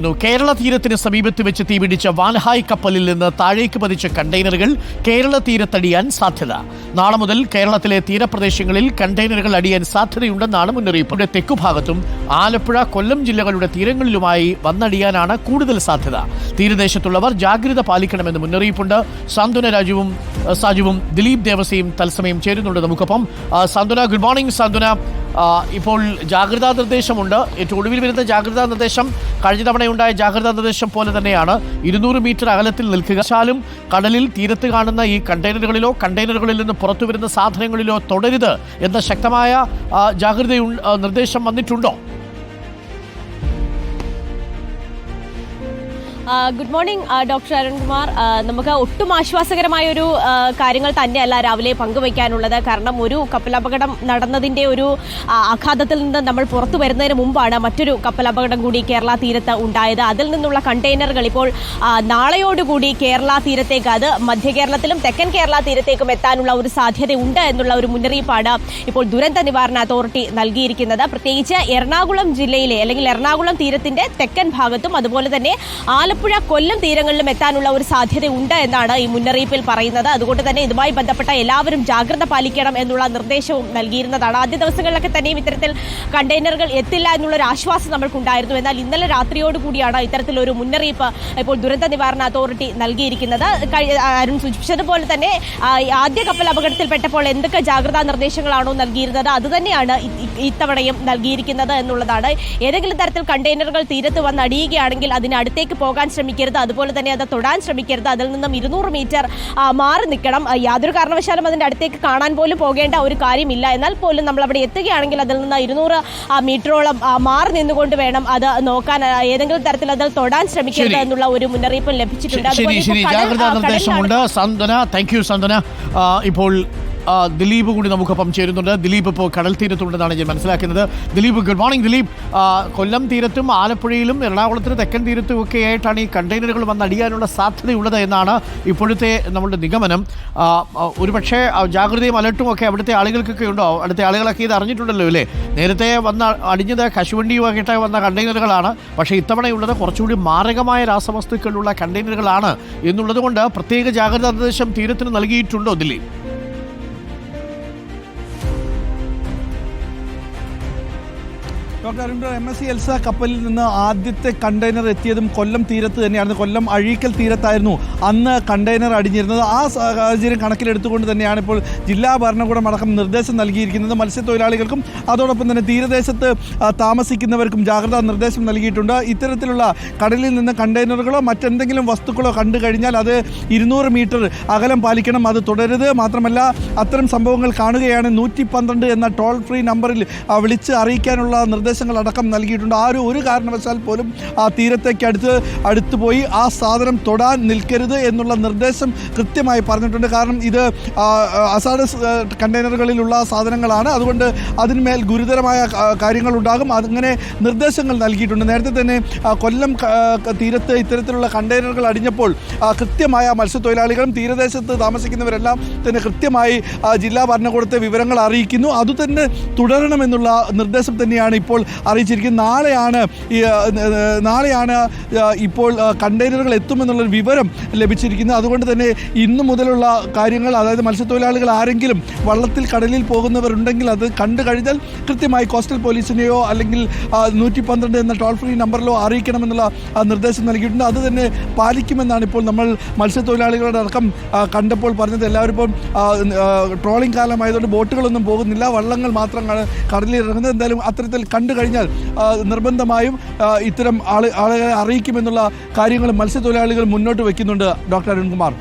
കേരള തീരത്തിന് സമീപത്ത് വെച്ച് തീപിടിച്ച വാൻഹായ് കപ്പലിൽ നിന്ന് താഴേക്ക് പതിച്ച കണ്ടെയ്നറുകൾ കേരള തീരത്തടിയാൻ സാധ്യത. നാളെ മുതൽ കേരളത്തിലെ തീരപ്രദേശങ്ങളിൽ കണ്ടെയ്നറുകൾ അടിയാൻ സാധ്യതയുണ്ടെന്നാണ് മുന്നറിയിപ്പ്. ഇവിടെ തെക്കുഭാഗത്തും ആലപ്പുഴ, കൊല്ലം ജില്ലകളുടെ തീരങ്ങളിലുമായി വന്നടിയാനാണ് കൂടുതൽ സാധ്യത. തീരദേശത്തുള്ളവർ ജാഗ്രത പാലിക്കണമെന്ന് മുന്നറിയിപ്പുണ്ട്. സാന്ത്വന സാജുവും ദിലീപ് ദേവസയും തത്സമയം ചേരുന്നുണ്ട് നമുക്കൊപ്പം. സാന്ത്വന, ഗുഡ് മോർണിംഗ്. സാന്ത്വന, ഇപ്പോൾ ജാഗ്രതാ നിർദ്ദേശമുണ്ട്. ഏറ്റവും ഒടുവിൽ വരുന്ന ജാഗ്രതാ നിർദ്ദേശം കഴിഞ്ഞ തവണയുണ്ടായ ജാഗ്രതാ നിർദ്ദേശം പോലെ തന്നെയാണ്. 200 മീറ്റർ അകലത്തിൽ നിൽക്കുക. കടലിൽ തീരത്ത് കാണുന്ന ഈ കണ്ടെയ്നറുകളിലോ കണ്ടെയ്നറുകളിൽ നിന്ന് പുറത്തു വരുന്ന സാധനങ്ങളിലോ തൊടരുത് എന്ന ശക്തമായ ജാഗ്രത നിർദ്ദേശം വന്നിട്ടുണ്ടോ? Good morning doctor Arunkumar. നമുക്ക് ഒട്ടും ആശ്വാസകരമായ ഒരു കാര്യങ്ങൾ തന്നെയല്ല രാവിലെ പങ്കുവയ്ക്കാനുള്ളത്. കാരണം ഒരു കപ്പലപകടം നടന്നതിൻ്റെ ഒരു ആഘാതത്തിൽ നിന്ന് നമ്മൾ പുറത്തു വരുന്നതിന് മുമ്പാണ് മറ്റൊരു കപ്പലപകടം കൂടി കേരള തീരത്ത് ഉണ്ടായത്. അതിൽ നിന്നുള്ള കണ്ടെയ്നറുകൾ ഇപ്പോൾ നാളെയോടുകൂടി കേരള തീരത്തേക്ക്, അത് മധ്യ കേരളത്തിലും തെക്കൻ കേരള തീരത്തേക്കും എത്താനുള്ള ഒരു സാധ്യതയുണ്ട് എന്നുള്ള ഒരു മുന്നറിയിപ്പാണ് ഇപ്പോൾ ദുരന്ത നിവാരണ അതോറിറ്റി നൽകിയിരിക്കുന്നത്. പ്രത്യേകിച്ച് എറണാകുളം ജില്ലയിലെ അല്ലെങ്കിൽ എറണാകുളം തീരത്തിന്റെ തെക്കൻ ഭാഗത്തും അതുപോലെ തന്നെ ആലപ്പുഴ, കൊല്ലം തീരങ്ങളിലും എത്താനുള്ള ഒരു സാധ്യതയുണ്ട് എന്നാണ് ഈ മുന്നറിയിപ്പിൽ പറയുന്നത്. അതുകൊണ്ട് തന്നെ ഇതുമായി ബന്ധപ്പെട്ട എല്ലാവരും ജാഗ്രത പാലിക്കണം എന്നുള്ള നിർദ്ദേശവും നൽകിയിരുന്നതാണ്. ആദ്യ ദിവസങ്ങളിലൊക്കെ തന്നെയും ഇത്തരത്തിൽ കണ്ടെയ്നറുകൾ എത്തില്ല എന്നുള്ളൊരു ആശ്വാസം നമ്മൾക്കുണ്ടായിരുന്നു. എന്നാൽ ഇന്നലെ രാത്രിയോടുകൂടിയാണ് ഇത്തരത്തിലൊരു മുന്നറിയിപ്പ് ഇപ്പോൾ ദുരന്ത നിവാരണ അതോറിറ്റി നൽകിയിരിക്കുന്നത്. അരുൺ സൂചിപ്പിച്ചതുപോലെ തന്നെ ആദ്യ കപ്പൽ അപകടത്തിൽപ്പെട്ടപ്പോൾ എന്തൊക്കെ ജാഗ്രതാ നിർദ്ദേശങ്ങളാണോ നൽകിയിരുന്നത് അതുതന്നെയാണ് ഇത്തവണയും നൽകിയിരിക്കുന്നത് എന്നുള്ളതാണ്. ഏതെങ്കിലും തരത്തിൽ കണ്ടെയ്നറുകൾ തീരത്ത് വന്ന് അടിയുകയാണെങ്കിൽ അതിനടുത്തേക്ക് പോകാൻ ശ്രമിക്കരുത്, അതുപോലെ തന്നെ അത് തൊടാൻ ശ്രമിക്കരുത്. അതിൽ നിന്നും 200 മീറ്റർ മാറി നിൽക്കണം. യാതൊരു കാരണവശാലും അതിൻ്റെ അടുത്തേക്ക് കാണാൻ പോലും പോകേണ്ട ഒരു കാര്യമില്ല. എന്നാൽ പോലും നമ്മൾ അവിടെ എത്തുകയാണെങ്കിൽ അതിൽ നിന്ന് 200 മീറ്ററോളം മാറി നിന്നുകൊണ്ട് വേണം അത് നോക്കാൻ. ഏതെങ്കിലും തരത്തിൽ അതിൽ തൊടാൻ ശ്രമിക്കരുത് എന്നുള്ള ഒരു മുന്നറിയിപ്പ് ലഭിച്ചിട്ടുണ്ട്. ജാഗ്രതാ നിർദ്ദേശമുണ്ട്. സാന്ത്വന, താങ്ക് യു സാന്ത്വന. ഇപ്പോൾ ദിലീപ് കൂടി നമുക്കൊപ്പം ചേരുന്നുണ്ട്. ദിലീപ് ഇപ്പോൾ കടൽ തീരത്തുണ്ടെന്നാണ് ഞാൻ മനസ്സിലാക്കുന്നത്. Dileep, good morning. ദിലീപ്, കൊല്ലം തീരത്തും ആലപ്പുഴയിലും എറണാകുളത്തിന് തെക്കൻ തീരത്തും ഒക്കെ ആയിട്ടാണ് ഈ കണ്ടെയ്നറുകൾ വന്നടിയാനുള്ള സാധ്യതയുള്ളത് എന്നാണ് ഇപ്പോഴത്തെ നമ്മളുടെ നിഗമനം. ഒരുപക്ഷെ ജാഗ്രതയും അലർട്ടും ഒക്കെ അവിടുത്തെ ആളുകൾക്കൊക്കെ ഉണ്ടോ? അവിടുത്തെ ആളുകളൊക്കെ ഇത് അറിഞ്ഞിട്ടുണ്ടല്ലോ അല്ലേ? നേരത്തെ വന്ന അടിഞ്ഞത് കശുവണ്ടിയുമായിട്ട് വന്ന കണ്ടെയ്നറുകളാണ്. പക്ഷേ ഇത്തവണയുള്ളത് കുറച്ചുകൂടി മാരകമായ രാസവസ്തുക്കളുള്ള കണ്ടെയ്നറുകളാണ് എന്നുള്ളത് കൊണ്ട് പ്രത്യേക ജാഗ്രതാ നിർദ്ദേശം തീരത്തിന് നൽകിയിട്ടുണ്ടോ Dileep? Doctor Arun, MSC Elsa കപ്പലിൽ നിന്ന് ആദ്യത്തെ കണ്ടെയ്നർ എത്തിയതും കൊല്ലം തീരത്ത് തന്നെയായിരുന്നു. കൊല്ലം അഴീക്കൽ തീരത്തായിരുന്നു അന്ന് കണ്ടെയ്നർ അടിഞ്ഞിരുന്നത്. ആ സാഹചര്യം കണക്കിലെടുത്തുകൊണ്ട് തന്നെയാണ് ഇപ്പോൾ ജില്ലാ ഭരണകൂടം അടക്കം നിർദ്ദേശം നൽകിയിരിക്കുന്നത്. മത്സ്യത്തൊഴിലാളികൾക്കും അതോടൊപ്പം തന്നെ തീരദേശത്ത് താമസിക്കുന്നവർക്കും ജാഗ്രതാ നിർദ്ദേശം നൽകിയിട്ടുണ്ട്. ഇത്തരത്തിലുള്ള കടലിൽ നിന്ന് കണ്ടെയ്നറുകളോ മറ്റെന്തെങ്കിലും വസ്തുക്കളോ കണ്ടു കഴിഞ്ഞാൽ അത് 200 മീറ്റർ അകലം പാലിക്കണം, അത് തുടരുത്. മാത്രമല്ല അത്തരം സംഭവങ്ങൾ കാണുകയാണ് 112 എന്ന ടോൾ ഫ്രീ നമ്പറിൽ വിളിച്ച് അറിയിക്കാനുള്ള നിർദ്ദേശങ്ങളടക്കം നൽകിയിട്ടുണ്ട്. ആരും ഒരു കാരണവശാൽ പോലും ആ തീരത്തേക്ക് അടുത്ത് പോയി ആ സാധനം തൊടാൻ നിൽക്കരുത് എന്നുള്ള നിർദ്ദേശം കൃത്യമായി പറഞ്ഞിട്ടുണ്ട്. കാരണം ഇത് അസാഡസ് കണ്ടെയ്നറുകളിലുള്ള സാധനങ്ങളാണ്. അതുകൊണ്ട് അതിന്മേൽ ഗുരുതരമായ കാര്യങ്ങളുണ്ടാകും. അങ്ങനെ നിർദ്ദേശങ്ങൾ നൽകിയിട്ടുണ്ട്. നേരത്തെ തന്നെ കൊല്ലം തീരത്ത് ഇത്തരത്തിലുള്ള കണ്ടെയ്നറുകൾ അടിഞ്ഞപ്പോൾ കൃത്യമായ മത്സ്യത്തൊഴിലാളികളും തീരദേശത്ത് താമസിക്കുന്നവരെല്ലാം തന്നെ കൃത്യമായി ജില്ലാ ഭരണകൂടത്തെ വിവരങ്ങൾ അറിയിക്കുന്നു. അതുതന്നെ തുടരണമെന്നുള്ള നിർദ്ദേശം തന്നെയാണ് ഇപ്പോൾ അറിയിച്ചിരിക്കുന്നത്. നാളെയാണ് ഇപ്പോൾ കണ്ടെയ്നറുകൾ എത്തുമെന്നുള്ളൊരു വിവരം ലഭിച്ചിരിക്കുന്നത്. അതുകൊണ്ട് തന്നെ ഇന്നു മുതലുള്ള കാര്യങ്ങൾ, അതായത് മത്സ്യത്തൊഴിലാളികൾ ആരെങ്കിലും വള്ളത്തിൽ കടലിൽ പോകുന്നവരുണ്ടെങ്കിൽ അത് കണ്ടു കഴിഞ്ഞാൽ കൃത്യമായി കോസ്റ്റൽ പോലീസിനെയോ അല്ലെങ്കിൽ 112 എന്ന ടോൾ ഫ്രീ നമ്പറിലോ അറിയിക്കണമെന്നുള്ള നിർദ്ദേശം നൽകിയിട്ടുണ്ട്. അത് തന്നെ പാലിക്കുമെന്നാണ് ഇപ്പോൾ നമ്മൾ മത്സ്യത്തൊഴിലാളികളുടെ അടക്കം കണ്ടപ്പോൾ പറഞ്ഞത്. എല്ലാവരും ഇപ്പം ട്രോളിംഗ് കാലമായതുകൊണ്ട് ബോട്ടുകളൊന്നും പോകുന്നില്ല, വള്ളങ്ങൾ മാത്രമാണ് കടലിൽ ഇറങ്ങുന്നത്. എന്തായാലും അത്തരത്തിൽ കണ്ടു കഴിഞ്ഞാൽ നിർബന്ധമായും ഇത്തരം ആളുകളെ അറിയിക്കുമെന്നുള്ള കാര്യങ്ങൾ മത്സ്യത്തൊഴിലാളികൾ മുന്നോട്ട് വയ്ക്കുന്നുണ്ട്. ഡോക്ടർ അരുൺകുമാർ.